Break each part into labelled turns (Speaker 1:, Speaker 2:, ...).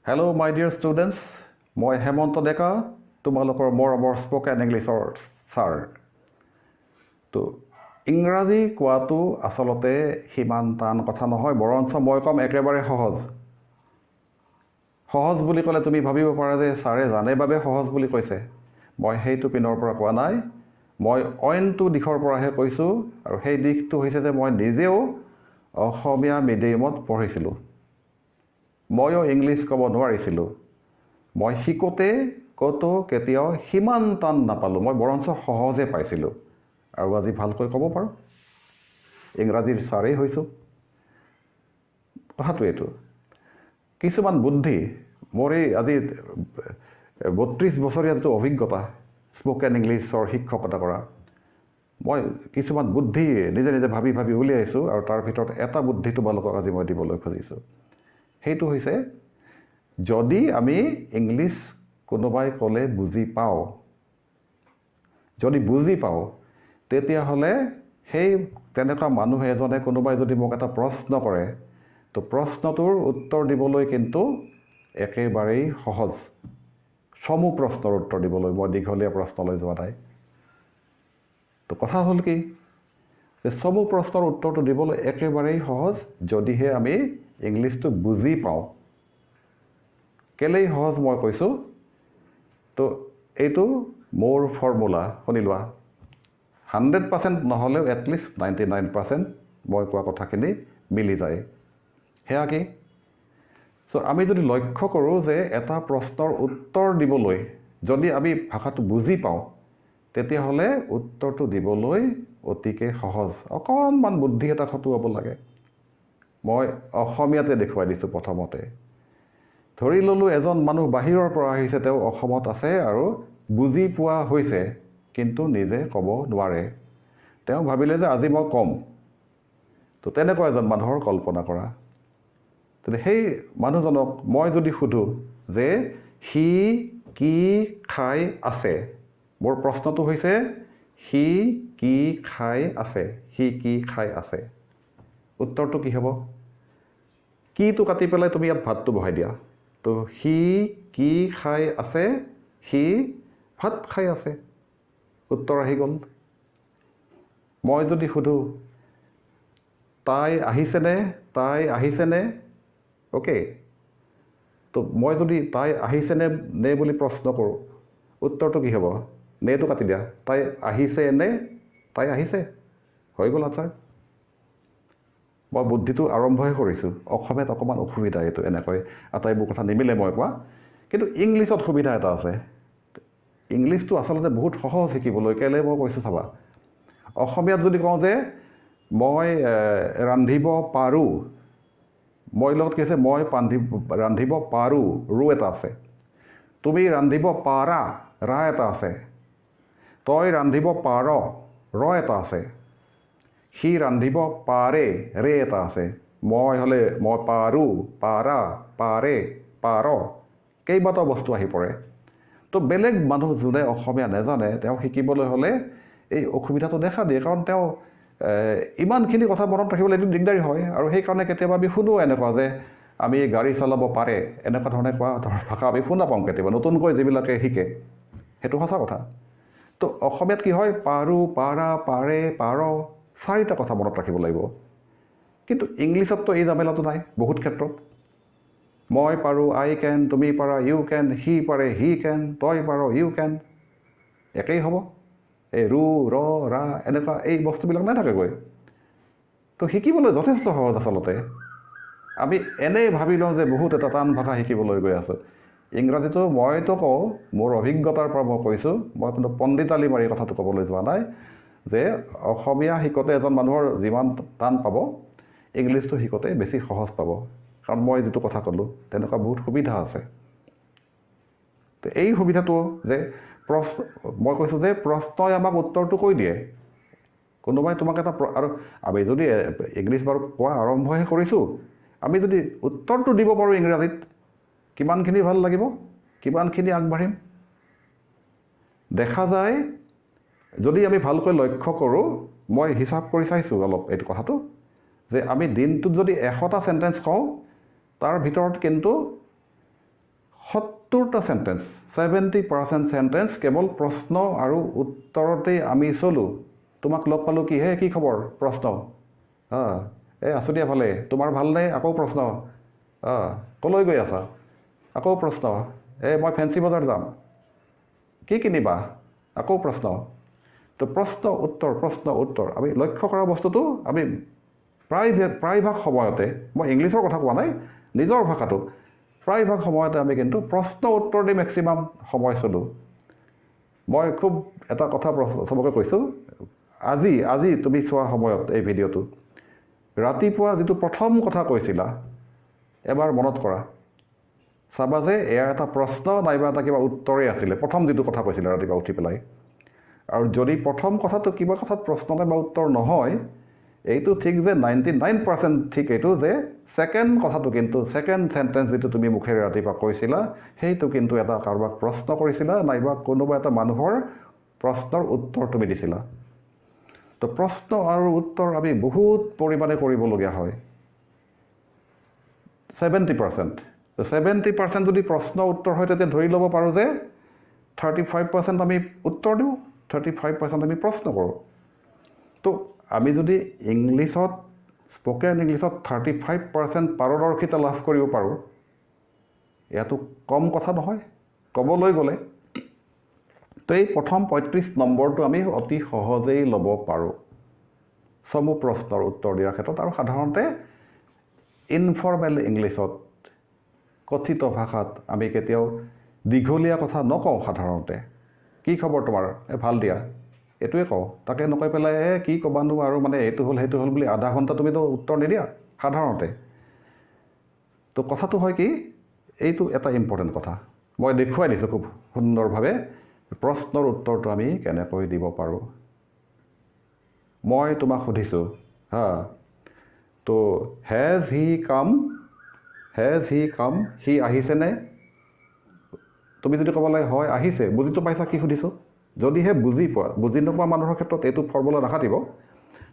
Speaker 1: Hello, my dear students. মই হেমন্ত ডেকা তোমালোকৰ মৰমৰ স্পোকেন ইংলিছৰ ছাৰ তো ইংৰাজী কোৱাটো আচলতে সিমান টান কথা নহয় বৰঞ্চ মই কম একেবাৰে সহজ বুলি ক'লে তুমি ভাবিব পাৰা যে ছাৰে জানে বাবে সহজ বুলি কৈছে মই সেইটো পিনৰ পৰা কোৱা নাই মই অইনটো দিশৰ পৰাহে কৈছোঁ আৰু সেই দিশটো হৈছে যে মই নিজেও অসমীয়া মিডিয়ামত পঢ়িছিলোঁ ময়ো ইংলিছ ক'ব নোৱাৰিছিলোঁ মই শিকোঁতে ক'তো কেতিয়াও সিমান টান নাপালোঁ মই বৰঞ্চ সহজে পাইছিলোঁ আৰু আজি ভালকৈ ক'ব পাৰোঁ ইংৰাজীৰ ছাৰেই হৈছোঁ কথাটো এইটো কিছুমান বুদ্ধি মোৰ এই আজি ৩২ বছৰীয়া যিটো অভিজ্ঞতা স্পোকেন ইংলিছৰ শিক্ষকতা কৰা মই কিছুমান বুদ্ধি নিজে নিজে ভাবি উলিয়াইছোঁ আৰু তাৰ ভিতৰত এটা বুদ্ধি তোমালোকক আজি মই দিবলৈ খুজিছোঁ সেইটো হৈছে যদি আমি ইংলিছ কোনোবাই ক'লে বুজি পাওঁ যদি বুজি পাওঁ তেতিয়াহ'লে সেই তেনেকুৱা মানুহ এজনে কোনোবাই যদি মোক এটা প্ৰশ্ন কৰে তো প্ৰশ্নটোৰ উত্তৰ দিবলৈ কিন্তু একেবাৰেই সহজ চমু প্ৰশ্নৰ উত্তৰ দিবলৈ মই দীঘলীয়া প্ৰশ্নলৈ যোৱা নাই তো কথা হ'ল কি যে চমু প্ৰশ্নৰ উত্তৰটো দিবলৈ একেবাৰেই সহজ যদিহে আমি ইংলিছটো বুজি পাওঁ কেলেই সহজ মই কৈছোঁ তো এইটো মোৰ ফৰ্মুলা শুনি লোৱা 100% নহ'লেও এটলিষ্ট 99% মই কোৱা কথাখিনি মিলি যায় সেয়া কি চ' আমি যদি লক্ষ্য কৰোঁ যে এটা প্ৰশ্নৰ উত্তৰ দিবলৈ যদি আমি ভাষাটো বুজি পাওঁ তেতিয়াহ'লে উত্তৰটো দিবলৈ অতিকে সহজ অকণমান বুদ্ধি এটা খটুৱাব লাগে মই অসমীয়াতে দেখুৱাই দিছোঁ প্ৰথমতে ধৰি ল'লোঁ এজন মানুহ বাহিৰৰ পৰা আহিছে তেওঁ অসমত আছে আৰু বুজি পোৱা হৈছে কিন্তু নিজে ক'ব নোৱাৰে তেওঁ ভাবিলে যে আজি মই ক'ম তো তেনেকুৱা এজন মানুহৰ কল্পনা কৰা তেনে সেই মানুহজনক মই যদি সুধোঁ যে সি কি খাই আছে মোৰ প্ৰশ্নটো হৈছে সি কি খাই আছে সি কি খাই আছে উত্তৰটো কি হ'ব কিটো কাটি পেলাই তুমি ইয়াত ভাতটো বহাই দিয়া তো সি কি খাই আছে সি ভাত খাই আছে উত্তৰ আহি গ'ল মই যদি সুধোঁ তাই আহিছেনে অ'কে তো মই যদি তাই আহিছেনে নে বুলি প্ৰশ্ন কৰোঁ উত্তৰটো কি হ'ব নেটো কাটি দিয়া তাই আহিছে নে তাই আহিছে হৈ গ'ল আনচাৰ মই বুদ্ধিটো আৰম্ভহে কৰিছোঁ অসমীয়াত অকণমান অসুবিধা এইটো এনেকৈ আটাইবোৰ কথা নিমিলে মই কোৱা কিন্তু ইংলিছত সুবিধা এটা আছে ইংলিছটো আচলতে বহুত সহজ শিকিবলৈ কেলৈ মই কৈছোঁ চাবা অসমীয়াত যদি কওঁ যে মই ৰান্ধিব পাৰোঁ মই লগত কি আছে মই ৰান্ধিব পাৰোঁ ৰু এটা আছে তুমি ৰান্ধিব পাৰা ৰা এটা আছে তই ৰান্ধিব পাৰ ৰ এটা আছে সি ৰান্ধিব পাৰে ৰে এটা আছে মই হ'লে মই পাৰোঁ পাৰা পাৰে পাৰ কেইবাটাও বস্তু আহি পৰে তো বেলেগ মানুহ যোনে অসমীয়া নাজানে তেওঁ শিকিবলৈ হ'লে এই অসুবিধাটো দেখা দিয়ে কাৰণ তেওঁ ইমানখিনি কথা মনত ৰাখিবলৈ এইটো দিগদাৰী হয় আৰু সেইকাৰণে কেতিয়াবা আমি শুনো এনেকুৱা যে আমি গাড়ী চলাব পাৰে এনেকুৱা ধৰণে কোৱা ভাষা আমি শুনা পাওঁ কেতিয়াবা নতুনকৈ যিবিলাকে শিকে সেইটো সঁচা কথা তো অসমীয়াত কি হয় পাৰোঁ পাৰা পাৰে পাৰ চাৰিটা কথা মনত ৰাখিব লাগিব কিন্তু ইংলিছততো এই জামেলাটো নাই বহুত ক্ষেত্ৰত মই পাৰোঁ আই কেন তুমি পাৰা ইউ কেন সি পাৰে হি কেন তই পাৰ ইউ কেন একেই হ'ব এই ৰু ৰ ৰা এনেকুৱা এই বস্তুবিলাক নাথাকেগৈ তো শিকিবলৈ যথেষ্ট সহজ আচলতে আমি এনেই ভাবি লওঁ যে বহুত এটা টান ভাষা শিকিবলৈ গৈ আছোঁ ইংৰাজীটো মইতো কওঁ মোৰ অভিজ্ঞতাৰ পৰা মই কৈছোঁ মই কিন্তু পণ্ডিতালি মাৰি কথাটো ক'বলৈ যোৱা নাই যে অসমীয়া শিকোঁতে এজন মানুহৰ যিমান টান পাব ইংলিছটো শিকোঁতে বেছি সহজ পাব কাৰণ মই যিটো কথা ক'লোঁ তেনেকুৱা বহুত সুবিধা আছে তো এই সুবিধাটো যে মই কৈছোঁ যে প্ৰশ্নই আমাক উত্তৰটো কৈ দিয়ে কোনোবাই তোমাক এটা আৰু আমি যদি ইংলিছ বাৰু কোৱা আৰম্ভহে কৰিছোঁ আমি যদি উত্তৰটো দিব পাৰোঁ ইংৰাজীত কিমানখিনি ভাল লাগিব কিমানখিনি আগবাঢ়িম দেখা যায় যদি আমি ভালকৈ লক্ষ্য কৰোঁ মই হিচাপ কৰি চাইছোঁ অলপ এইটো কথাটো যে আমি দিনটোত যদি 100টা চেণ্টেঞ্চ কওঁ তাৰ ভিতৰত কিন্তু 70টা চেণ্টেঞ্চ 70% চেণ্টেঞ্চ কেৱল প্ৰশ্ন আৰু উত্তৰতেই আমি চলোঁ। তোমাক লগ পালোঁ কি হে কি খবৰ প্ৰশ্ন, এই আছোঁ দিয়া ভালে, তোমাৰ ভালনে আকৌ প্ৰশ্ন, ক'লৈ গৈ আছা আকৌ প্ৰশ্ন, মই ফেঞ্চি বজাৰ যাম, কি কিনিবা আকৌ প্ৰশ্ন। তো প্ৰশ্ন উত্তৰ আমি লক্ষ্য কৰা বস্তুটো আমি প্ৰায়ভাগ সময়তে, মই ইংলিছৰ কথা কোৱা নাই, নিজৰ ভাষাটো প্ৰায়ভাগ সময়তে আমি কিন্তু প্ৰশ্ন উত্তৰ দি মেক্সিমাম সময় চলোঁ। মই খুব এটা কথা চবকে কৈছোঁ, আজি তুমি চোৱা সময়ত এই ভিডিঅ'টো ৰাতিপুৱা যিটো প্ৰথম কথা কৈছিলা এবাৰ মনত কৰা, চাবা যে এয়া এটা প্ৰশ্ন নাইবা এটা কিবা উত্তৰেই আছিলে প্ৰথম যিটো কথা কৈছিলা ৰাতিপুৱা উঠি পেলাই। আৰু যদি প্ৰথম কথাটো কিবা কথাত প্ৰশ্ন নাইবা উত্তৰ নহয়, এইটো ঠিক যে 99% ঠিক এইটো যে ছেকেণ্ড কথাটো কিন্তু ছেকেণ্ড চেণ্টেঞ্চ যিটো তুমি মুখেৰে ৰাতিপুৱা কৈছিলা সেইটো কিন্তু এটা কাৰোবাক প্ৰশ্ন কৰিছিলা নাইবা কোনোবা এটা মানুহৰ প্ৰশ্নৰ উত্তৰ তুমি দিছিলা। তো প্ৰশ্ন আৰু উত্তৰ আমি বহুত পৰিমাণে কৰিবলগীয়া হয়। 70% যদি প্ৰশ্ন উত্তৰ হয় তেতিয়া ধৰি ল'ব পাৰোঁ যে 35% আমি উত্তৰ দিওঁ, 35% আমি প্ৰশ্ন কৰোঁ। তো আমি যদি ইংলিছত স্পকেন ইংলিছত 35% পাৰদৰ্শিতা লাভ কৰিব পাৰোঁ, ইয়াতো কম কথা নহয় ক'বলৈ গ'লে। তো এই প্ৰথম 35 নম্বৰটো আমি অতি সহজেই ল'ব পাৰোঁ চমু প্ৰশ্নৰ উত্তৰ দিয়াৰ ক্ষেত্ৰত। আৰু সাধাৰণতে ইনফৰ্মেল ইংলিছত কথিত ভাষাত আমি কেতিয়াও দীঘলীয়া কথা নকওঁ। সাধাৰণতে কি খবৰ তোমাৰ, ভাল দিয়া, এইটোৱে কওঁ। তাকে নকৈ পেলাই কি ক'বানো আৰু মানে এইটো হ'ল সেইটো হ'ল বুলি আধা ঘণ্টা তুমিতো উত্তৰ নিদিয়া সাধাৰণতে। তো কথাটো হয় কি, এইটো এটা ইম্পৰ্টেণ্ট কথা মই দেখুৱাই দিছোঁ খুব সুন্দৰভাৱে প্ৰশ্নৰ উত্তৰটো আমি কেনেকৈ দিব পাৰোঁ। মই তোমাক সুধিছোঁ তো হেজ হি কাম, সি আহিছেনে? তুমি যদি ক'ব লাগে হয় আহিছে, বুজিটো পাইছা কি সুধিছোঁ? যদিহে বুজি পোৱা, বুজি নোপোৱা মানুহৰ ক্ষেত্ৰত এইটো ফৰ্মুলা নাখাটিব।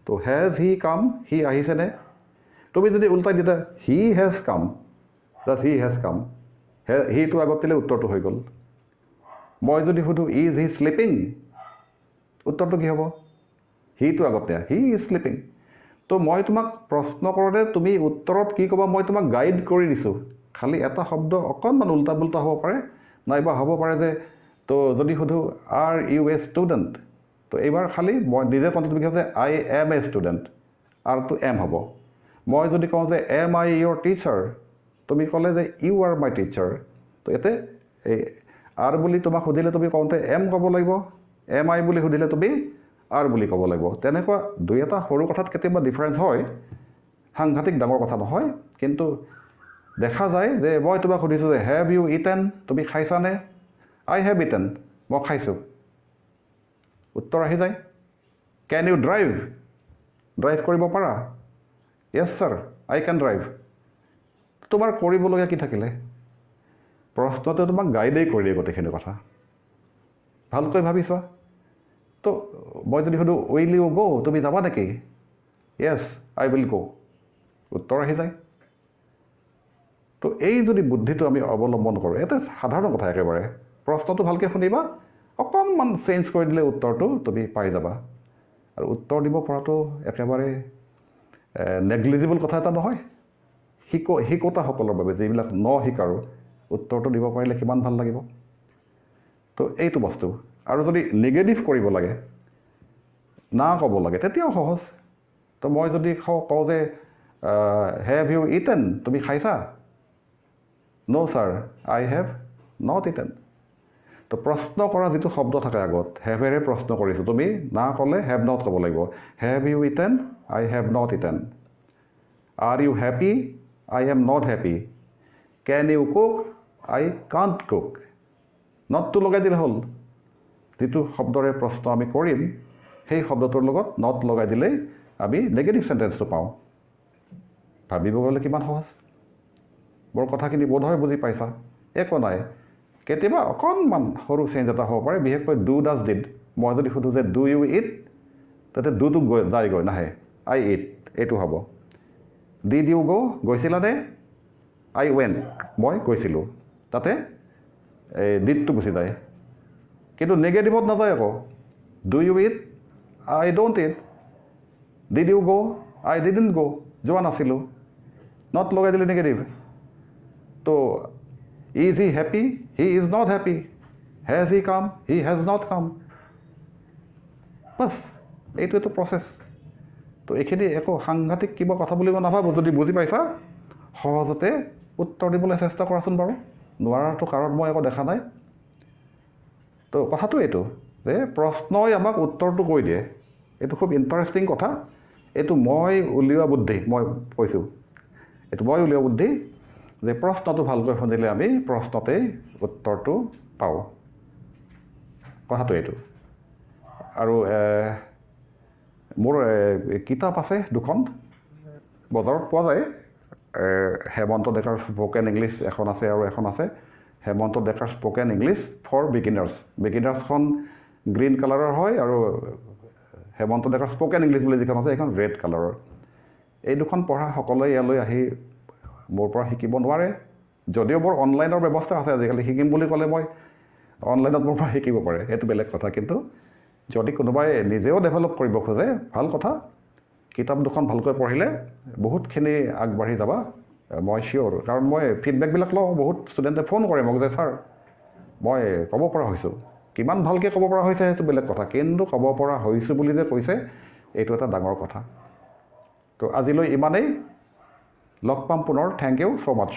Speaker 1: তো হেজ হি কাম, সি আহিছেনে? তুমি যদি উল্টাই দিতা হি হেজ কাম, হিটো আগত দিলে উত্তৰটো হৈ গ'ল। মই যদি সুধোঁ ইজ হি শ্লিপিং, উত্তৰটো কি হ'ব? হিটো আগত দিয়া, হি ইজ শ্লিপিং। তো মই তোমাক প্ৰশ্ন কৰোঁতে তুমি উত্তৰত কি ক'বা মই তোমাক গাইড কৰি দিছোঁ। খালি এটা শব্দ অকণমান উল্টা পুল্টা হ'ব পাৰে, নাইবা হ'ব পাৰে যে তো যদি সুধোঁ আৰ ইউ এ ষ্টুডেণ্ট, তো এইবাৰ খালি মই নিজে কওঁতে তুমি কৈছা যে আই এম এ ষ্টুডেণ্ট, আৰটো এম হ'ব। মই যদি কওঁ যে এম আই ইয়'ৰ টিচাৰ, তুমি ক'লে যে ইউ আৰ মাই টিচাৰ। তো ইয়াতে এই আৰ বুলি তোমাক সুধিলে তুমি কওঁতে এম ক'ব লাগিব, এম আই বুলি সুধিলে তুমি আৰ বুলি ক'ব লাগিব। তেনেকুৱা দুই এটা সৰু কথাত কেতিয়াবা ডিফাৰেঞ্চ হয়, সাংঘাতিক ডাঙৰ কথা নহয়। কিন্তু দেখা যায় যে মই তোমাক সুধিছোঁ যে হেভ ইউ ইটেন, তুমি খাইছানে? আই হেভ ইটেন, মই খাইছোঁ, উত্তৰ আহি যায়। কেন ইউ ড্ৰাইভ কৰিব পাৰা? য়েছ ছাৰ আই কেন ড্ৰাইভ। তোমাৰ কৰিবলগীয়া কি থাকিলে? প্ৰশ্নটো তোমাক গাইডেই কৰি দিয়ে গোটেইখিনি কথা, ভালকৈ ভাবি চোৱা। তো মই যদি সুধোঁ উইল ইউ গো, তুমি যাবা নেকি? য়েছ আই উইল গো, উত্তৰ আহি যায়। তো এই যদি বুদ্ধিটো আমি অৱলম্বন কৰোঁ, এটা সাধাৰণ কথা একেবাৰে, প্ৰশ্নটো ভালকৈ শুনিবা, অকণমান চেঞ্জ কৰি দিলে উত্তৰটো তুমি পাই যাবা। আৰু উত্তৰ দিব পৰাটো একেবাৰে নেগলিজিবল কথা এটা নহয়। শিকোতাসকলৰ বাবে যিবিলাক শিকাৰু উত্তৰটো দিব পাৰিলে কিমান ভাল লাগিব। তো এইটো বস্তু। আৰু যদি নিগেটিভ কৰিব লাগে, না ক'ব লাগে, তেতিয়াও সহজ। তো মই যদি কওঁ যে হেভ ইউ ইটেন, তুমি খাইছা? No' sir I have not eaten. তো প্ৰশ্ন কৰা যিটো শব্দ থাকে আগত, হেভেৰে প্ৰশ্ন কৰিছোঁ, তুমি না ক'লে হেভ নট ক'ব লাগিব। Have you eaten, I have not eaten. Are you happy, I am not happy. Can you cook, I can't cook. নটটো লগাই দিলে হ'ল। যিটো শব্দৰে প্ৰশ্ন আমি কৰিম সেই শব্দটোৰ লগত নট লগাই দিলেই আমি নেগেটিভ চেণ্টেঞ্চটো পাওঁ। ভাবিব গ'লে কিমান সহজ। মোৰ কথাখিনি বোধহয় বুজি পাইছা। একো নাই, কেতিয়াবা অকণমান সৰু চেঞ্জ এটা হ'ব পাৰে, বিশেষকৈ ডু ডাজ ডিড। মই যদি সুধোঁ যে ডু ইউ ইট, তাতে ডুটো যায়গৈ, নাহে, আই ইট এইটো হ'ব। ডিড ইউ গ, গৈছিলানে? আই ৱেণ্ট, মই গৈছিলোঁ। তাতে এই ডিডটো গুচি যায় কিন্তু নেগেটিভত নাযায় আকৌ do you eat I don't eat did you go' I didn't গ' যোৱা নাছিলোঁ নট লগাই দিলে নেগেটিভ তো is he happy he is not happy has he come he has not come বাছ এইটো এইটো প্ৰচেছ তো এইখিনি একো সাংঘাতিক কিবা কথা বুলিব নাভাবোঁ যদি বুজি পাইছা সহজতে উত্তৰ দিবলৈ চেষ্টা কৰাচোন বাৰু নোৱাৰাটো কাৰণ মই একো দেখা নাই তো কথাটো এইটো যে প্ৰশ্নই আমাক উত্তৰটো কৈ দিয়ে এইটো খুব ইণ্টাৰেষ্টিং কথা এইটো মই উলিওৱা বুদ্ধি মই কৈছোঁ এইটো মই উলিওৱা বুদ্ধি যে প্ৰশ্নটো ভালকৈ শুনিলে আমি প্ৰশ্নতেই উত্তৰটো পাওঁ কথাটো এইটো আৰু মোৰ কিতাপ আছে দুখন বজাৰত পোৱা যায় হেমন্ত ডেকাৰ স্পকেন ইংলিছ এখন আছে আৰু এখন আছে হেমন্ত ডেকাৰ স্পকেন ইংলিছ ফৰ বিগিনাৰ্ছখন গ্ৰীণ কালাৰৰ হয় আৰু হেমন্ত ডেকাৰ স্পকেন ইংলিছ বুলি যিখন আছে সেইখন ৰেড কালাৰৰ এই দুখন পঢ়া সকলোৱে ইয়ালৈ আহি মোৰ পৰা শিকিব নোৱাৰে যদিও মোৰ অনলাইনৰ ব্যৱস্থা আছে আজিকালি শিকিম বুলি ক'লে মই অনলাইনত মোৰ পৰা শিকিব পাৰে সেইটো বেলেগ কথা কিন্তু যদি কোনোবাই নিজেও ডেভেলপ কৰিব খোজে ভাল কথা কিতাপ দুখন ভালকৈ পঢ়িলে বহুতখিনি আগবাঢ়ি যাবা মই চিয়'ৰ কাৰণ মই ফিডবেকবিলাক লওঁ বহুত ষ্টুডেণ্টে ফোন কৰে মোক যে ছাৰ মই ক'ব পৰা হৈছোঁ কিমান ভালকৈ ক'ব পৰা হৈছে সেইটো বেলেগ কথা কিন্তু ক'ব পৰা হৈছোঁ বুলি যে কৈছে এইটো এটা ডাঙৰ কথা তো আজিলৈ ইমানেই লগ পাম পুনৰ থেংক ইউ ছ' মাছ